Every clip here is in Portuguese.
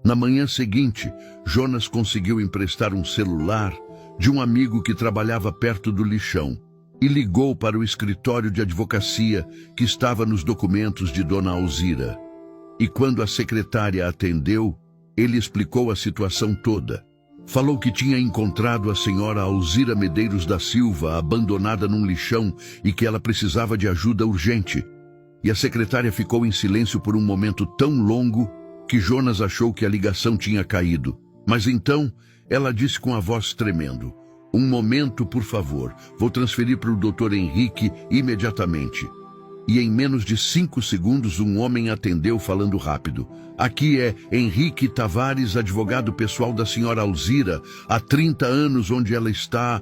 Na manhã seguinte, Jonas conseguiu emprestar um celular de um amigo que trabalhava perto do lixão e ligou para o escritório de advocacia que estava nos documentos de Dona Alzira. E quando a secretária atendeu, ele explicou a situação toda. Falou que tinha encontrado a senhora Alzira Medeiros da Silva abandonada num lixão e que ela precisava de ajuda urgente. E a secretária ficou em silêncio por um momento tão longo que Jonas achou que a ligação tinha caído. Mas então ela disse com a voz tremendo: "Um momento, por favor. Vou transferir para o Dr. Henrique imediatamente." E em menos de 5 segundos um homem atendeu falando rápido: "Aqui é Henrique Tavares, advogado pessoal da senhora Alzira. Há 30 anos onde ela está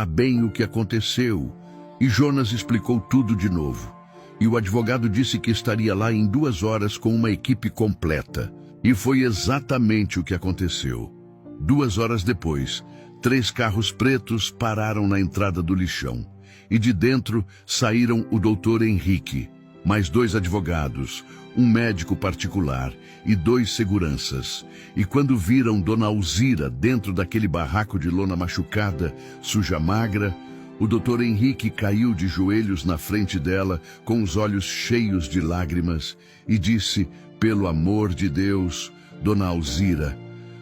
bem. O que aconteceu?" E Jonas explicou tudo de novo. E o advogado disse que estaria lá em 2 horas com uma equipe completa. E foi exatamente o que aconteceu. 2 horas depois, 3 carros pretos pararam na entrada do lixão. E de dentro saíram o doutor Henrique, mais 2 advogados, um médico particular e 2 seguranças. E quando viram Dona Alzira dentro daquele barraco de lona machucada, suja magra, o doutor Henrique caiu de joelhos na frente dela, com os olhos cheios de lágrimas, e disse: "Pelo amor de Deus, Dona Alzira,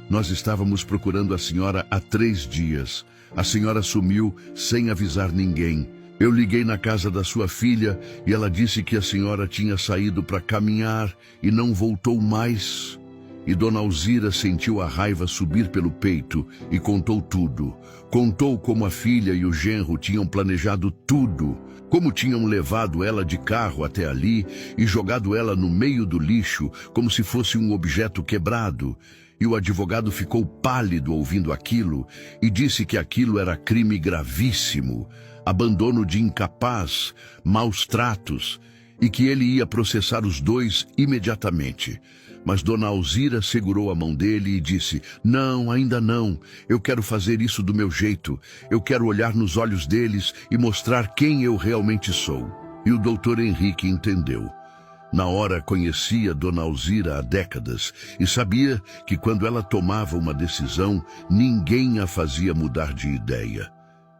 nós estávamos procurando a senhora há 3 dias. A senhora sumiu sem avisar ninguém. Eu liguei na casa da sua filha e ela disse que a senhora tinha saído para caminhar e não voltou mais." E Dona Alzira sentiu a raiva subir pelo peito e contou tudo. Contou como a filha e o genro tinham planejado tudo, como tinham levado ela de carro até ali e jogado ela no meio do lixo como se fosse um objeto quebrado. E o advogado ficou pálido ouvindo aquilo e disse que aquilo era crime gravíssimo, abandono de incapaz, maus tratos, e que ele ia processar os 2 imediatamente. Mas Dona Alzira segurou a mão dele e disse: "Não, ainda não. Eu quero fazer isso do meu jeito. Eu quero olhar nos olhos deles e mostrar quem eu realmente sou." E o doutor Henrique entendeu. Na hora conhecia Dona Alzira há décadas e sabia que quando ela tomava uma decisão, ninguém a fazia mudar de ideia.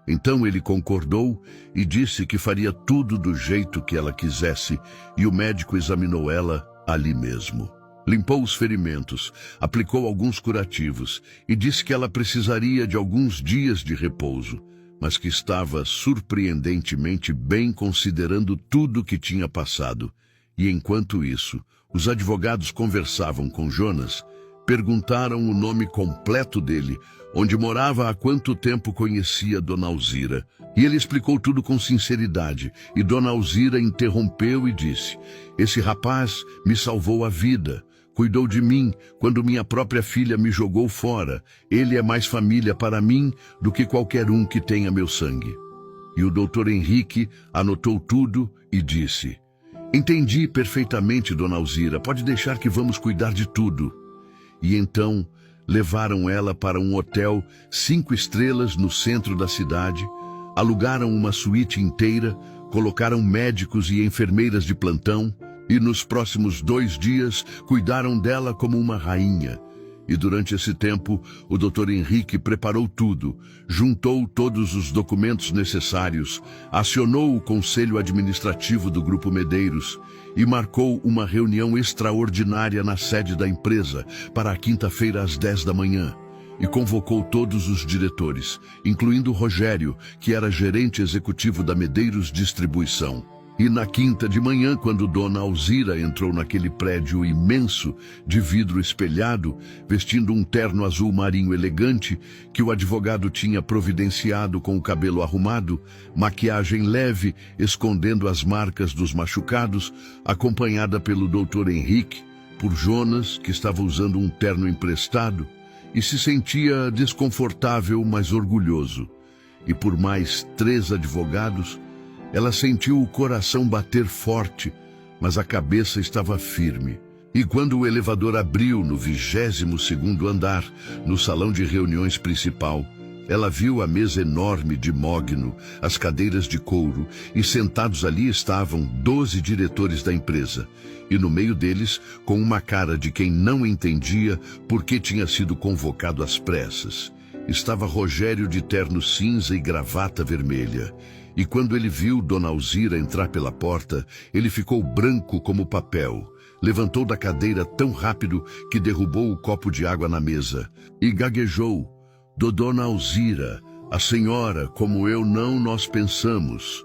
Então ele concordou e disse que faria tudo do jeito que ela quisesse, e o médico examinou ela ali mesmo. Limpou os ferimentos, aplicou alguns curativos e disse que ela precisaria de alguns dias de repouso, mas que estava surpreendentemente bem considerando tudo que tinha passado. E enquanto isso, os advogados conversavam com Jonas, perguntaram o nome completo dele, onde morava, há quanto tempo conhecia Dona Alzira. E ele explicou tudo com sinceridade, e Dona Alzira interrompeu e disse: "Esse rapaz me salvou a vida. Cuidou de mim quando minha própria filha me jogou fora. Ele é mais família para mim do que qualquer um que tenha meu sangue." E o doutor Henrique anotou tudo e disse: "Entendi perfeitamente, Dona Alzira. Pode deixar que vamos cuidar de tudo." E então levaram ela para um hotel 5 estrelas no centro da cidade, alugaram uma suíte inteira, colocaram médicos e enfermeiras de plantão, e nos próximos 2 dias cuidaram dela como uma rainha. E durante esse tempo, o Dr. Henrique preparou tudo, juntou todos os documentos necessários, acionou o Conselho Administrativo do Grupo Medeiros e marcou uma reunião extraordinária na sede da empresa para a quinta-feira às 10 da manhã. E convocou todos os diretores, incluindo Rogério, que era gerente executivo da Medeiros Distribuição. E na quinta de manhã, quando Dona Alzira entrou naquele prédio imenso, de vidro espelhado, vestindo um terno azul marinho elegante, que o advogado tinha providenciado com o cabelo arrumado, maquiagem leve, escondendo as marcas dos machucados, acompanhada pelo Dr. Henrique, por Jonas, que estava usando um terno emprestado, e se sentia desconfortável, mas orgulhoso. E por mais 3 advogados, ela sentiu o coração bater forte, mas a cabeça estava firme. E quando o elevador abriu no 22º andar, no salão de reuniões principal, Ela viu a mesa enorme de mogno, as cadeiras de couro, e sentados ali estavam 12 diretores da empresa. E no meio deles, com uma cara de quem não entendia por que tinha sido convocado às pressas, estava Rogério de terno cinza e gravata vermelha. E quando ele viu Dona Alzira entrar pela porta, ele ficou branco como papel. Levantou da cadeira tão rápido que derrubou o copo de água na mesa e gaguejou: Dona Alzira, a senhora, como eu, não nós pensamos.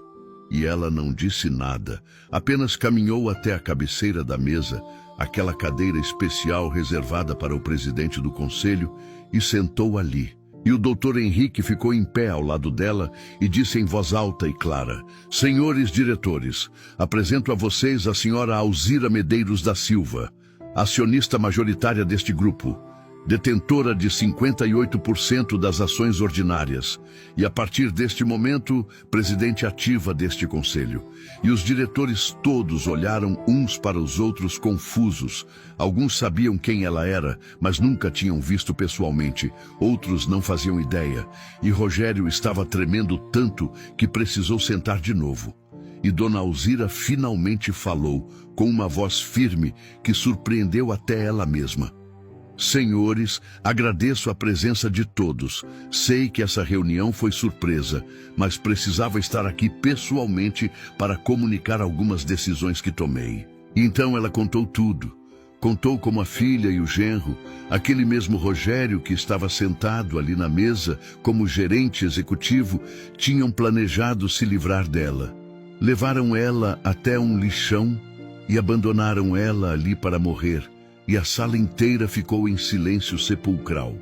E ela não disse nada, apenas caminhou até a cabeceira da mesa, aquela cadeira especial reservada para o presidente do conselho, e sentou ali. E o doutor Henrique ficou em pé ao lado dela e disse em voz alta e clara: Senhores diretores, apresento a vocês a senhora Alzira Medeiros da Silva, acionista majoritária deste grupo, detentora de 58% das ações ordinárias, e a partir deste momento, presidente ativa deste conselho. E os diretores todos olharam uns para os outros confusos. Alguns sabiam quem ela era, mas nunca tinham visto pessoalmente. Outros não faziam ideia. E Rogério estava tremendo tanto que precisou sentar de novo. E Dona Alzira finalmente falou, com uma voz firme que surpreendeu até ela mesma. Senhores, agradeço a presença de todos. Sei que essa reunião foi surpresa, mas precisava estar aqui pessoalmente para comunicar algumas decisões que tomei. Então ela contou tudo. Contou como a filha e o genro, aquele mesmo Rogério que estava sentado ali na mesa como gerente executivo, tinham planejado se livrar dela. Levaram ela até um lixão e abandonaram ela ali para morrer. E a sala inteira ficou em silêncio sepulcral.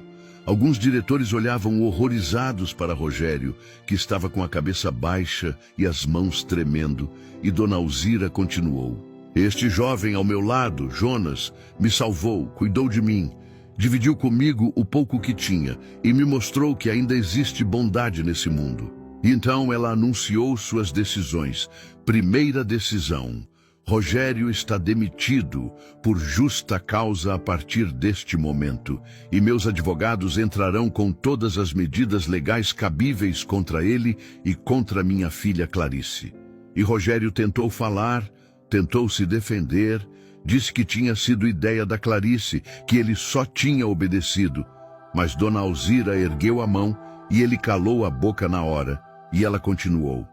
Alguns diretores olhavam horrorizados para Rogério, que estava com a cabeça baixa e as mãos tremendo, e Dona Alzira continuou. Este jovem ao meu lado, Jonas, me salvou, cuidou de mim, dividiu comigo o pouco que tinha e me mostrou que ainda existe bondade nesse mundo. E então ela anunciou suas decisões. Primeira decisão: Rogério está demitido por justa causa a partir deste momento, e meus advogados entrarão com todas as medidas legais cabíveis contra ele e contra minha filha Clarice. E Rogério tentou falar, tentou se defender, disse que tinha sido ideia da Clarice, que ele só tinha obedecido. Mas Dona Alzira ergueu a mão e ele calou a boca na hora, e ela continuou.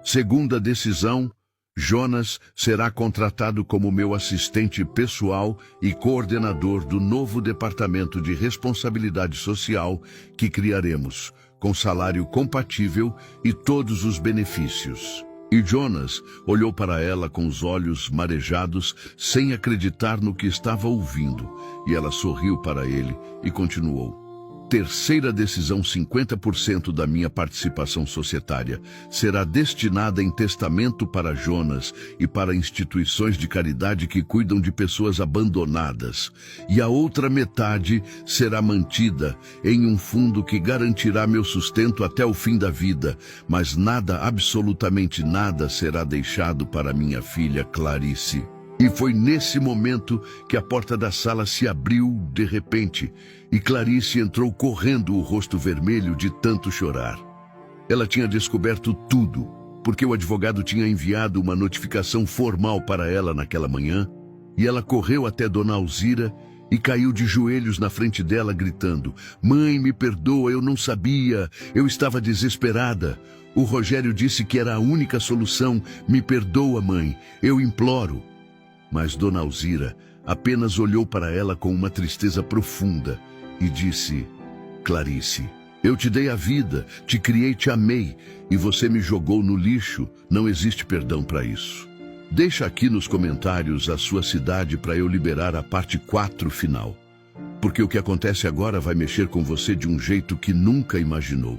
Segunda decisão: Jonas será contratado como meu assistente pessoal e coordenador do novo departamento de responsabilidade social que criaremos, com salário compatível e todos os benefícios. E Jonas olhou para ela com os olhos marejados, sem acreditar no que estava ouvindo, e ela sorriu para ele e continuou. Terceira decisão: 50% da minha participação societária será destinada em testamento para Jonas e para instituições de caridade que cuidam de pessoas abandonadas. E a outra metade será mantida em um fundo que garantirá meu sustento até o fim da vida, mas nada, absolutamente nada, será deixado para minha filha Clarice. E foi nesse momento que a porta da sala se abriu de repente, e Clarice entrou correndo, o rosto vermelho de tanto chorar. Ela tinha descoberto tudo, porque o advogado tinha enviado uma notificação formal para ela naquela manhã, e ela correu até Dona Alzira e caiu de joelhos na frente dela, gritando: Mãe, me perdoa, eu não sabia, eu estava desesperada. O Rogério disse que era a única solução, me perdoa, mãe, eu imploro. Mas Dona Alzira apenas olhou para ela com uma tristeza profunda e disse: Clarice, eu te dei a vida, te criei, te amei, e você me jogou no lixo, não existe perdão para isso. Deixa aqui nos comentários a sua cidade para eu liberar a parte 4 final, porque o que acontece agora vai mexer com você de um jeito que nunca imaginou.